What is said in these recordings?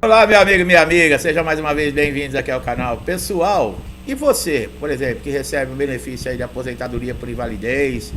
Olá, meu amigo e minha amiga, sejam mais uma vez bem-vindos aqui ao canal. Pessoal, e você, por exemplo, que recebe um benefício aí de aposentadoria por invalidez,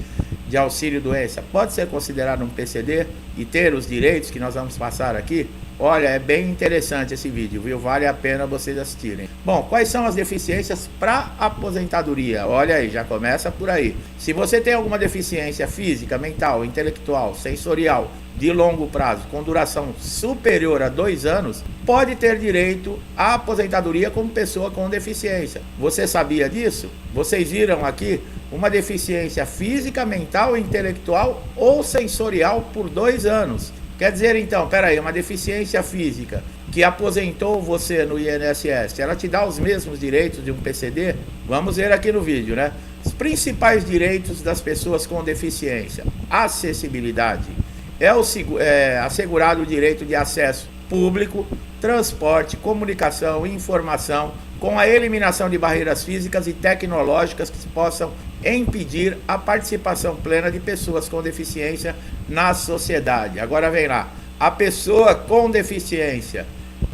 de auxílio doença, pode ser considerado um PCD e ter os direitos que nós vamos passar aqui? Olha, é bem interessante esse vídeo, viu? Vale a pena vocês assistirem. Bom, quais são as deficiências para aposentadoria? Olha aí, já começa por aí. Se você tem alguma deficiência física, mental, intelectual, sensorial, de longo prazo, com duração superior a 2 anos, pode ter direito à aposentadoria como pessoa com deficiência. Você sabia disso? Vocês viram aqui uma deficiência física, mental, intelectual ou sensorial por 2 anos. Quer dizer então, peraí, uma deficiência física que aposentou você no INSS, ela te dá os mesmos direitos de um PCD? Vamos ver aqui no vídeo, né? Os principais direitos das pessoas com deficiência: acessibilidade. É assegurado o direito de acesso público, transporte, comunicação e informação, com a eliminação de barreiras físicas e tecnológicas que possam impedir a participação plena de pessoas com deficiência na sociedade. Agora vem lá, a pessoa com deficiência,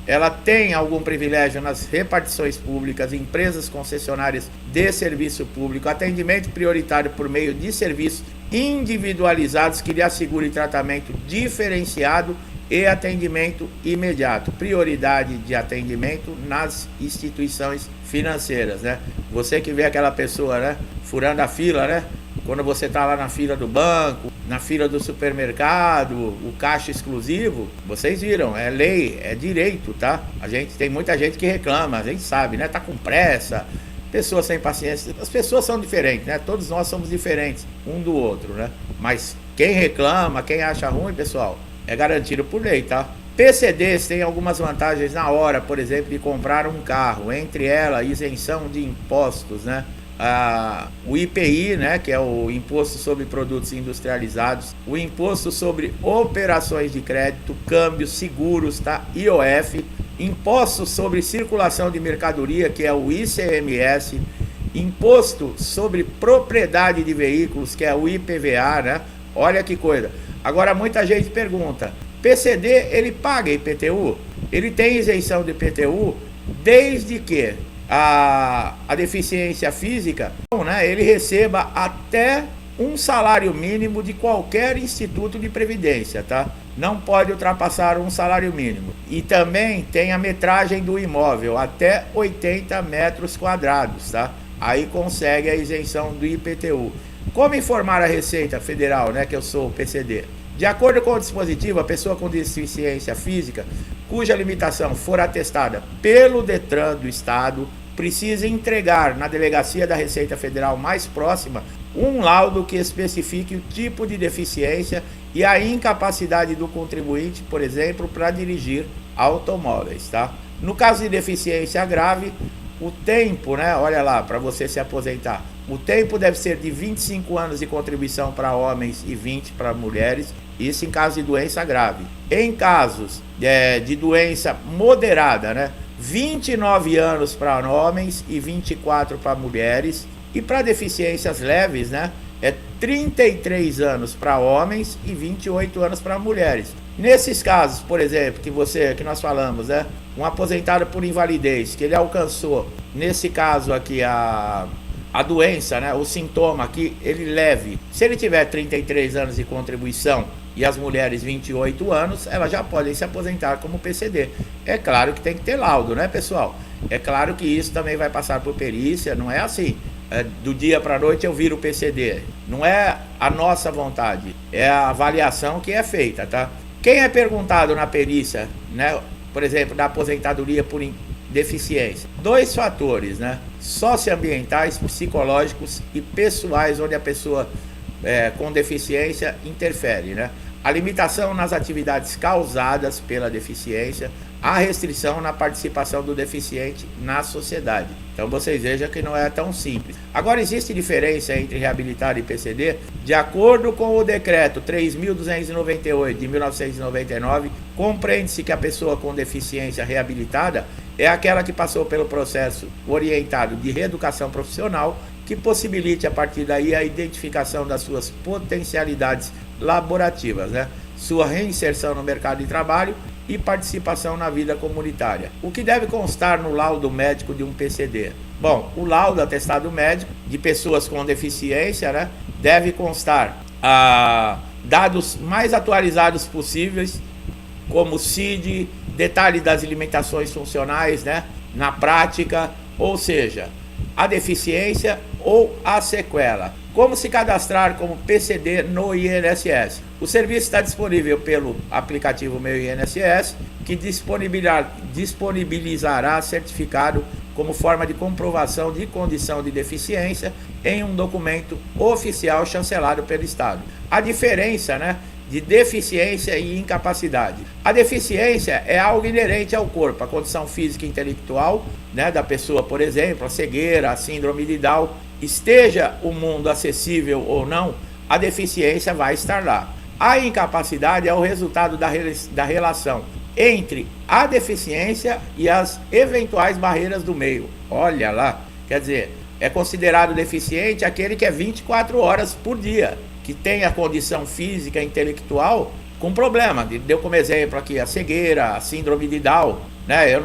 ela tem algum privilégio nas repartições públicas, empresas concessionárias de serviço público, atendimento prioritário por meio de serviços individualizados que lhe assegurem tratamento diferenciado e atendimento imediato, prioridade de atendimento nas instituições financeiras, né? Você que vê aquela pessoa, né, furando a fila, né? Quando você está lá na fila do banco, na fila do supermercado, o caixa exclusivo, vocês viram, é lei, é direito, tá? Tem muita gente que reclama, a gente sabe, né? Tá com pressa, pessoas sem paciência, as pessoas são diferentes, né? Todos nós somos diferentes um do outro, né? Mas quem reclama, quem acha ruim, pessoal, é garantido por lei, tá? PCDs têm algumas vantagens na hora, por exemplo, de comprar um carro, entre elas isenção de impostos, né? O IPI, né, que é o Imposto sobre Produtos Industrializados, o Imposto sobre Operações de Crédito, Câmbios, Seguros, tá? IOF, Imposto sobre Circulação de Mercadoria, que é o ICMS, Imposto sobre Propriedade de Veículos, que é o IPVA, né? Olha que coisa. Agora muita gente pergunta, PCD ele paga IPTU? Ele tem isenção de IPTU desde que a deficiência física, né, ele receba até um salário mínimo de qualquer instituto de previdência, tá? Não pode ultrapassar um salário mínimo. E também tem a metragem do imóvel, até 80 metros quadrados, tá? Aí consegue a isenção do IPTU. Como informar a Receita Federal, né, que eu sou o PCD? De acordo com o dispositivo, a pessoa com deficiência física, cuja limitação for atestada pelo Detran do Estado, precisa entregar na delegacia da Receita Federal mais próxima um laudo que especifique o tipo de deficiência e a incapacidade do contribuinte, por exemplo, para dirigir automóveis, tá? No caso de deficiência grave, o tempo, né, olha lá, para você se aposentar, o tempo deve ser de 25 anos de contribuição para homens e 20 para mulheres, isso em caso de doença grave. Em casos de doença moderada, né, 29 anos para homens e 24 para mulheres. E para deficiências leves, né, é 33 anos para homens e 28 anos para mulheres. Nesses casos, por exemplo, que nós falamos, né, um aposentado por invalidez, que ele alcançou, nesse caso aqui, a doença, né, o sintoma aqui, ele leve. Se ele tiver 33 anos de contribuição e as mulheres 28 anos, elas já podem se aposentar como PCD. É claro que tem que ter laudo, né, pessoal? É claro que isso também vai passar por perícia, não é assim, do dia para a noite eu viro PCD. Não é a nossa vontade, é a avaliação que é feita, tá? Quem é perguntado na perícia, né, por exemplo, da aposentadoria por deficiência? 2 fatores, né? Socioambientais, psicológicos e pessoais, onde a pessoa com deficiência interfere, né? A limitação nas atividades causadas pela deficiência, a restrição na participação do deficiente na sociedade. Então vocês vejam que não é tão simples. Agora, existe diferença entre reabilitar e PCD? De acordo com o decreto 3.298 de 1999, compreende-se que a pessoa com deficiência reabilitada é aquela que passou pelo processo orientado de reeducação profissional, que possibilite a partir daí a identificação das suas potencialidades laborativas, né? Sua reinserção no mercado de trabalho e participação na vida comunitária. O que deve constar no laudo médico de um PCD? Bom, o laudo atestado médico de pessoas com deficiência, né, deve constar dados mais atualizados possíveis, como CID, detalhe das limitações funcionais, né, na prática, ou seja, a deficiência ou a sequela. Como se cadastrar como PCD no INSS? O serviço está disponível pelo aplicativo Meu INSS, que disponibilizará certificado como forma de comprovação de condição de deficiência em um documento oficial chancelado pelo Estado. A diferença, né, de deficiência e incapacidade. A deficiência é algo inerente ao corpo, a condição física e intelectual, né, da pessoa, por exemplo, a cegueira, a síndrome de Down. Esteja o mundo acessível ou não, a deficiência vai estar lá. A incapacidade é o resultado da relação entre a deficiência e as eventuais barreiras do meio. Olha lá, quer dizer, é considerado deficiente aquele que é 24 horas por dia, que tem a condição física e intelectual com problema. Deu como exemplo aqui a cegueira, a síndrome de Down, né? Eu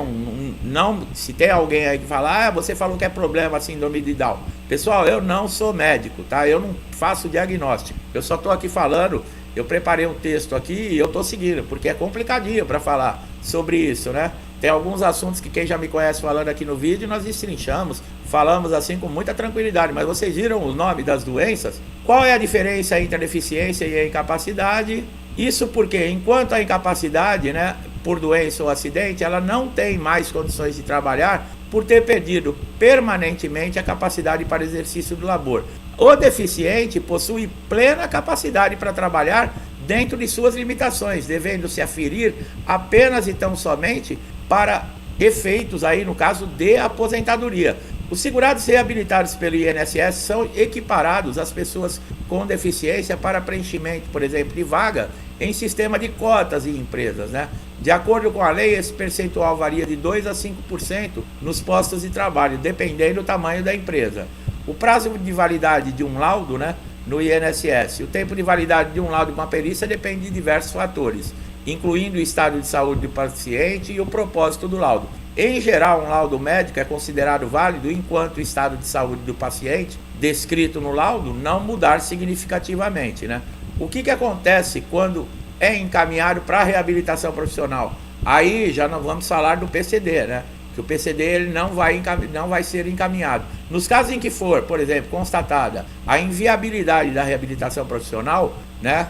não se tem alguém aí que fala, você falou que é problema a síndrome de Down. Pessoal, eu não sou médico, tá? Eu não faço diagnóstico. Eu só tô aqui falando, eu preparei um texto aqui e eu tô seguindo, porque é complicadinho para falar sobre isso, né? Tem alguns assuntos que quem já me conhece falando aqui no vídeo, nós destrinchamos, falamos assim com muita tranquilidade, mas vocês viram o nome das doenças? Qual é a diferença entre a deficiência e a incapacidade? Isso porque enquanto a incapacidade, né, por doença ou acidente, ela não tem mais condições de trabalhar por ter perdido permanentemente a capacidade para exercício do labor. O deficiente possui plena capacidade para trabalhar dentro de suas limitações, devendo se aferir apenas e tão somente para efeitos aí, no caso de aposentadoria. Os segurados reabilitados pelo INSS são equiparados às pessoas com deficiência para preenchimento, por exemplo, de vaga em sistema de cotas em empresas, né? De acordo com a lei, esse percentual varia de 2 a 5% nos postos de trabalho, dependendo do tamanho da empresa. O prazo de validade de um laudo, né, no INSS, o tempo de validade de um laudo com uma perícia depende de diversos fatores, incluindo o estado de saúde do paciente e o propósito do laudo. Em geral, um laudo médico é considerado válido enquanto o estado de saúde do paciente, descrito no laudo, não mudar significativamente, né? O que acontece quando é encaminhado para a reabilitação profissional? Aí já não vamos falar do PCD, né? Que o PCD ele não vai ser encaminhado. Nos casos em que for, por exemplo, constatada a inviabilidade da reabilitação profissional, né,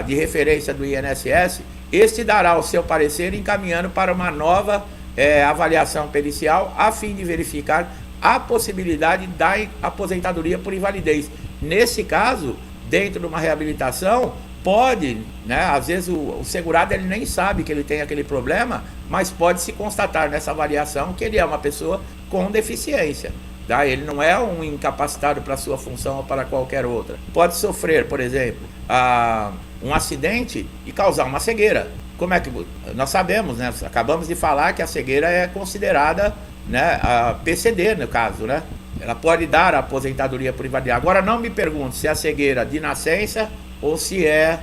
de referência do INSS, este dará o seu parecer encaminhando para uma nova avaliação pericial a fim de verificar a possibilidade da aposentadoria por invalidez. Nesse caso, dentro de uma reabilitação, pode, né, às vezes o segurado ele nem sabe que ele tem aquele problema, mas pode se constatar nessa avaliação que ele é uma pessoa com deficiência. Tá? Ele não é um incapacitado para sua função ou para qualquer outra. Pode sofrer, por exemplo, um acidente e causar uma cegueira. Como é que nós sabemos, né? Acabamos de falar que a cegueira é considerada, né, a PCD no caso, né? Ela pode dar a aposentadoria por invalidez. Agora não me pergunte se é a cegueira de nascença ou se é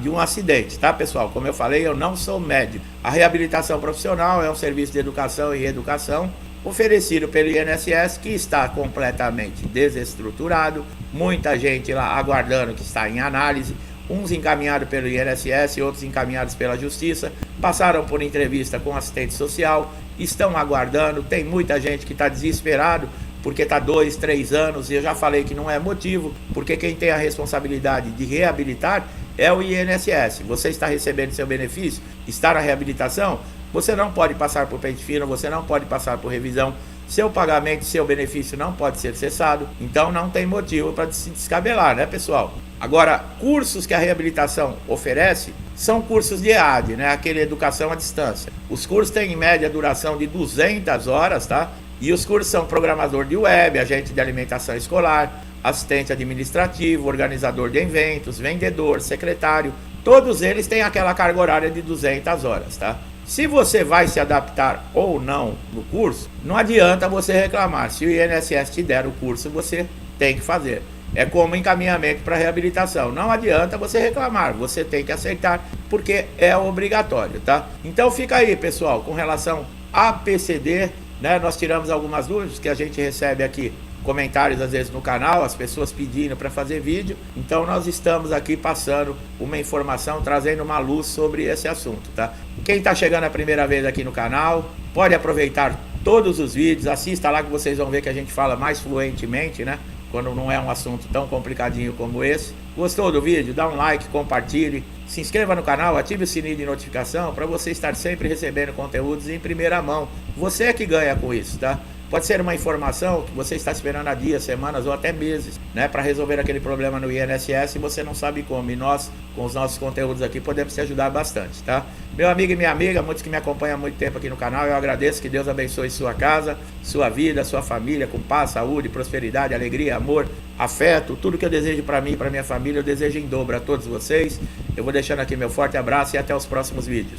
de um acidente, tá, pessoal? Como eu falei, eu não sou médico. A reabilitação profissional é um serviço de educação e reeducação oferecido pelo INSS, que está completamente desestruturado. Muita gente lá aguardando, que está em análise. Uns encaminhados pelo INSS e outros encaminhados pela Justiça, passaram por entrevista com assistente social, estão aguardando. Tem muita gente que está desesperado porque está 2, 3 anos, e eu já falei que não é motivo, porque quem tem a responsabilidade de reabilitar é o INSS. Você está recebendo seu benefício, está na reabilitação, você não pode passar por pente fino, você não pode passar por revisão, seu pagamento, seu benefício não pode ser cessado, então não tem motivo para se descabelar, né, pessoal? Agora, cursos que a reabilitação oferece são cursos de EAD, né? Aquele educação à distância. Os cursos têm em média duração de 200 horas, tá? E os cursos são programador de web, agente de alimentação escolar, assistente administrativo, organizador de eventos, vendedor, secretário. Todos eles têm aquela carga horária de 200 horas, tá? Se você vai se adaptar ou não no curso, não adianta você reclamar. Se o INSS te der o curso, você tem que fazer. é como encaminhamento para reabilitação. Não adianta você reclamar, você tem que aceitar, porque é obrigatório, tá? Então fica aí, pessoal, com relação a PCD, né? Nós tiramos algumas dúvidas que a gente recebe aqui, comentários às vezes no canal, as pessoas pedindo para fazer vídeo. Então nós estamos aqui passando uma informação, trazendo uma luz sobre esse assunto, tá? Quem está chegando a primeira vez aqui no canal, pode aproveitar todos os vídeos, assista lá que vocês vão ver que a gente fala mais fluentemente, né? Quando não é um assunto tão complicadinho como esse. Gostou do vídeo? Dá um like, compartilhe, se inscreva no canal, ative o sininho de notificação para você estar sempre recebendo conteúdos em primeira mão. Você é que ganha com isso, tá? Pode ser uma informação que você está esperando há dias, semanas ou até meses, né, para resolver aquele problema no INSS e você não sabe como. E nós, com os nossos conteúdos aqui, podemos te ajudar bastante, tá? Meu amigo e minha amiga, muitos que me acompanham há muito tempo aqui no canal, eu agradeço. Que Deus abençoe sua casa, sua vida, sua família, com paz, saúde, prosperidade, alegria, amor, afeto. Tudo que eu desejo para mim e para minha família, eu desejo em dobro a todos vocês. Eu vou deixando aqui meu forte abraço e até os próximos vídeos.